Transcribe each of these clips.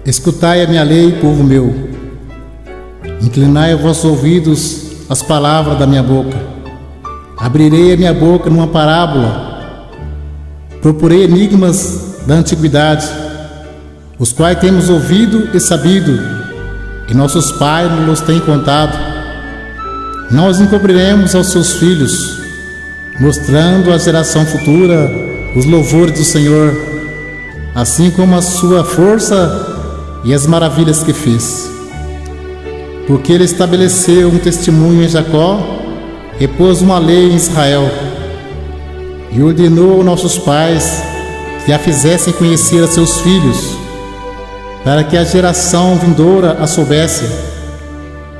Escutai a minha lei, povo meu. Inclinai os vossos ouvidos às palavras da minha boca. Abrirei a minha boca numa parábola. Procurei enigmas da antiguidade, os quais temos ouvido e sabido, e nossos pais nos têm contado. Não os encobriremos aos seus filhos, mostrando à geração futura os louvores do Senhor, assim como a sua força e as maravilhas que fez. Porque ele estabeleceu um testemunho em Jacó e pôs uma lei em Israel, e ordenou aos nossos pais que a fizessem conhecer a seus filhos, para que a geração vindoura a soubesse.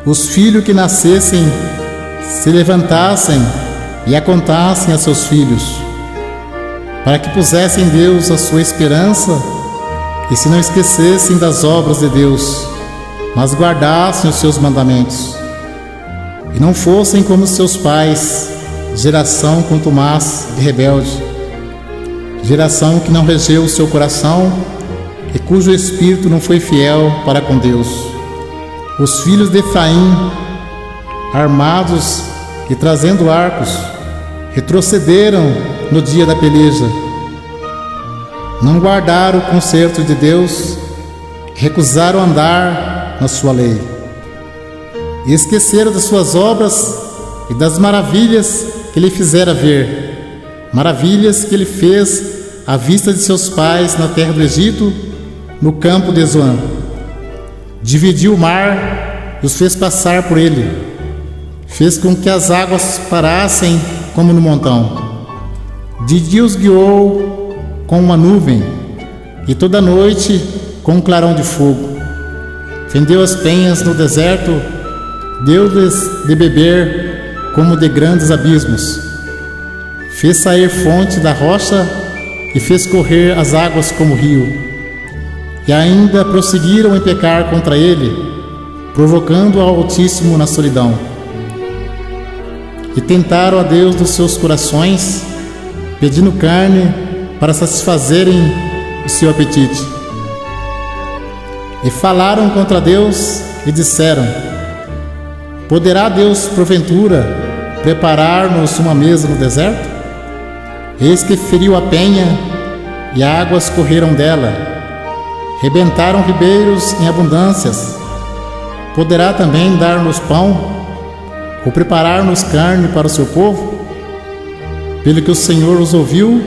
Os filhos que nascessem se levantassem e a contassem a seus filhos, para que pusessem em Deus a sua esperança e se não esquecessem das obras de Deus, mas guardassem os seus mandamentos, e não fossem como seus pais, geração contumaz e rebelde, geração que não regeu o seu coração e cujo espírito não foi fiel para com Deus. Os filhos de Efraim, armados e trazendo arcos, retrocederam no dia da peleja. Não guardaram o concerto de Deus, recusaram andar na sua lei, e esqueceram das suas obras e das maravilhas que ele fizera ver, maravilhas que ele fez à vista de seus pais na terra do Egito, no campo de Zoan. Dividiu o mar e os fez passar por ele, fez com que as águas parassem como no montão. De dia os guiou com uma nuvem, e toda noite com um clarão de fogo. Fendeu as penhas no deserto, deu-lhes de beber como de grandes abismos. Fez sair fonte da rocha e fez correr as águas como rio. E ainda prosseguiram em pecar contra ele, provocando ao Altíssimo na solidão. E tentaram a Deus dos seus corações, pedindo carne para satisfazerem o seu apetite. E falaram contra Deus e disseram: poderá Deus, porventura, preparar-nos uma mesa no deserto? Eis que feriu a penha, e águas correram dela, rebentaram ribeiros em abundâncias. Poderá também dar-nos pão, ou preparar-nos carne para o seu povo? Pelo que o Senhor os ouviu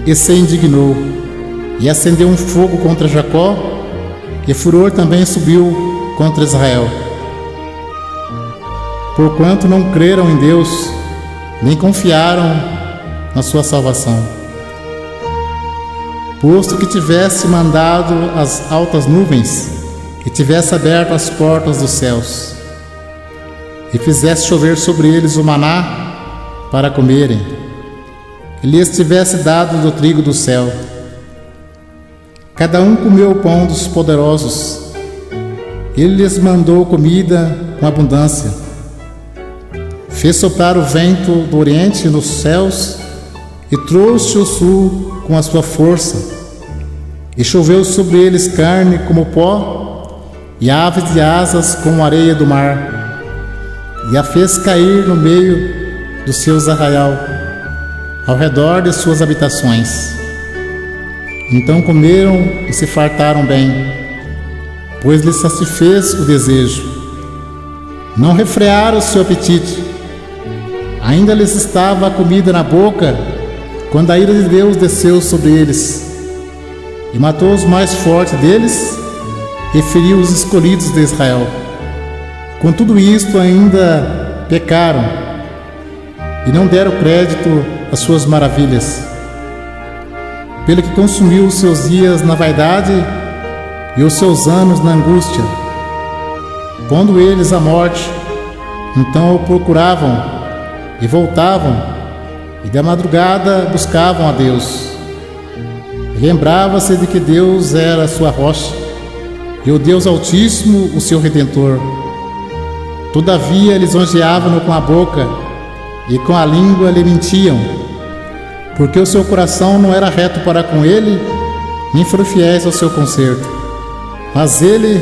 e se indignou, e acendeu um fogo contra Jacó, e furor também subiu contra Israel. Porquanto não creram em Deus, nem confiaram na sua salvação. Posto que tivesse mandado as altas nuvens, e tivesse aberto as portas dos céus, e fizesse chover sobre eles o maná para comerem, e lhes tivesse dado do trigo do céu. Cada um comeu o pão dos poderosos. Ele lhes mandou comida com abundância. Fez soprar o vento do oriente nos céus, e trouxe o sul com a sua força. E choveu sobre eles carne como pó, e aves de asas como areia do mar. E a fez cair no meio dos seus arraial, ao redor de suas habitações. Então comeram e se fartaram bem, pois lhes satisfez o desejo. Não refrearam o seu apetite. Ainda lhes estava a comida na boca, quando a ira de Deus desceu sobre eles, e matou os mais fortes deles, e feriu os escolhidos de Israel. Com tudo isto ainda pecaram, e não deram crédito às suas maravilhas. Pelo que consumiu os seus dias na vaidade e os seus anos na angústia, pondo eles à morte, então o procuravam e voltavam, e da madrugada buscavam a Deus. Lembrava-se de que Deus era a sua rocha, e o Deus Altíssimo o seu Redentor. Todavia lisonjeavam-no com a boca, e com a língua lhe mentiam, porque o seu coração não era reto para com ele, nem foram fiéis ao seu conserto. Mas ele,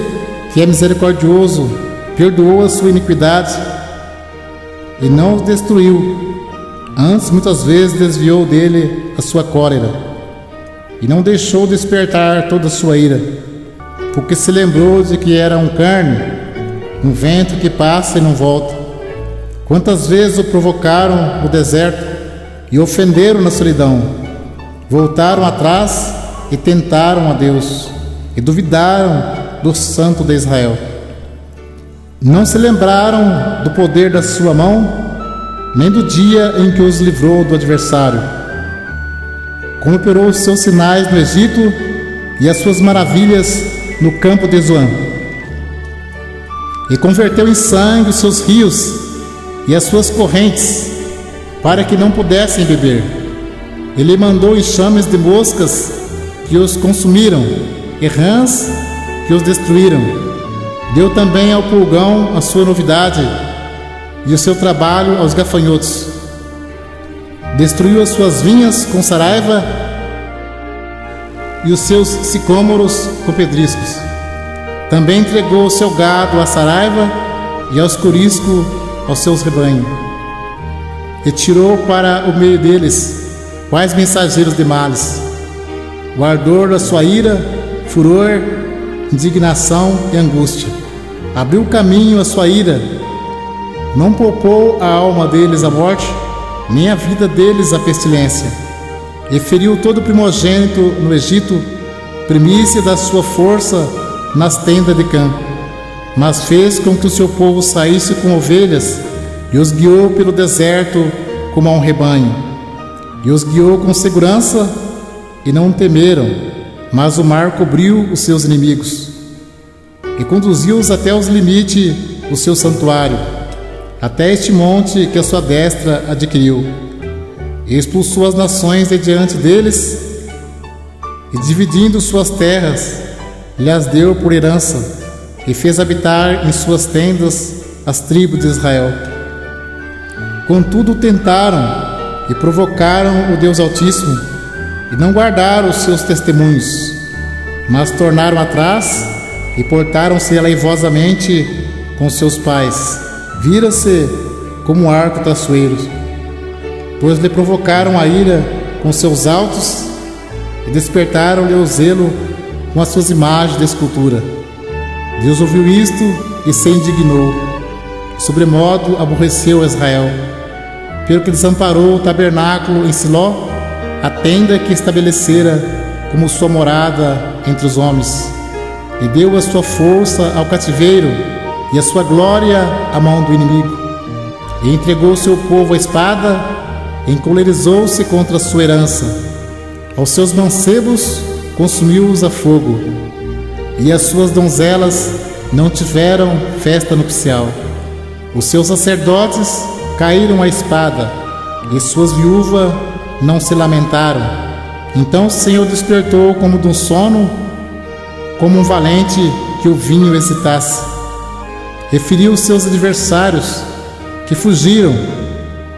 que é misericordioso, perdoou a sua iniquidade e não os destruiu. Antes, muitas vezes, desviou dele a sua cólera e não deixou despertar toda a sua ira, porque se lembrou de que era um carne, um vento que passa e não volta. Quantas vezes o provocaram no deserto e ofenderam na solidão, voltaram atrás e tentaram a Deus e duvidaram do Santo de Israel. Não se lembraram do poder da sua mão, nem do dia em que os livrou do adversário, como operou os seus sinais no Egito e as suas maravilhas no campo de Zoan, e converteu em sangue os seus rios e as suas correntes, para que não pudessem beber. Ele mandou enxames de moscas que os consumiram, e rãs que os destruíram. Deu também ao pulgão a sua novidade e o seu trabalho aos gafanhotos. Destruiu as suas vinhas com saraiva e os seus sicômoros com pedriscos. Também entregou o seu gado à saraiva e aos corisco aos seus rebanhos. E tirou para o meio deles quais mensageiros de males. O ardor da sua ira, furor, indignação e angústia. Abriu caminho à sua ira. Não poupou a alma deles a morte, nem a vida deles a pestilência. E feriu todo primogênito no Egito, primícia da sua força nas tendas de campo. Mas fez com que o seu povo saísse com ovelhas, e os guiou pelo deserto como a um rebanho. E os guiou com segurança, e não temeram, mas o mar cobriu os seus inimigos. E conduziu-os até os limites do seu santuário, até este monte que a sua destra adquiriu. E expulsou as nações de diante deles, e dividindo suas terras, lhes deu por herança, e fez habitar em suas tendas as tribos de Israel. Contudo tentaram e provocaram o Deus Altíssimo, e não guardaram os seus testemunhos, mas tornaram atrás e portaram-se alaivosamente com seus pais. Vira-se como um arco traiçoeiro, pois lhe provocaram a ira com seus altos e despertaram-lhe o zelo com as suas imagens de escultura. Deus ouviu isto e se indignou, sobremodo aborreceu Israel, pelo que desamparou o tabernáculo em Siló, a tenda que estabelecera como sua morada entre os homens, e deu a sua força ao cativeiro e a sua glória à mão do inimigo, e entregou seu povo à espada, e encolerizou-se contra a sua herança. Aos seus mancebos consumiu-os a fogo, e as suas donzelas não tiveram festa nupcial. Os seus sacerdotes caíram à espada, e suas viúvas não se lamentaram. Então o Senhor despertou como de um sono, como um valente que o vinho excitasse. Referiu os seus adversários, que fugiram,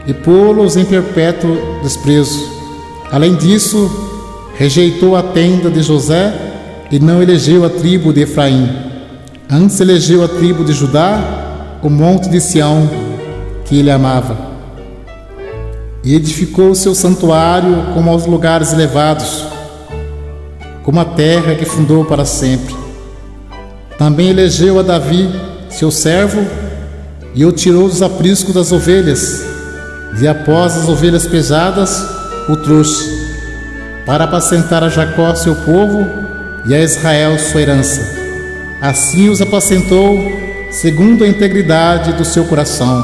e pô-los em perpétuo desprezo. Além disso, rejeitou a tenda de José e não elegeu a tribo de Efraim. Antes elegeu a tribo de Judá, o monte de Sião, que ele amava. E edificou o seu santuário como aos lugares elevados, como a terra que fundou para sempre. Também elegeu a Davi, seu servo, e o tirou dos apriscos das ovelhas, e após as ovelhas pesadas, o trouxe, para apacentar a Jacó, seu povo, e a Israel, sua herança. Assim os apacentou, segundo a integridade do seu coração,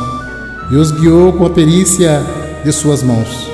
e os guiou com a perícia de suas mãos.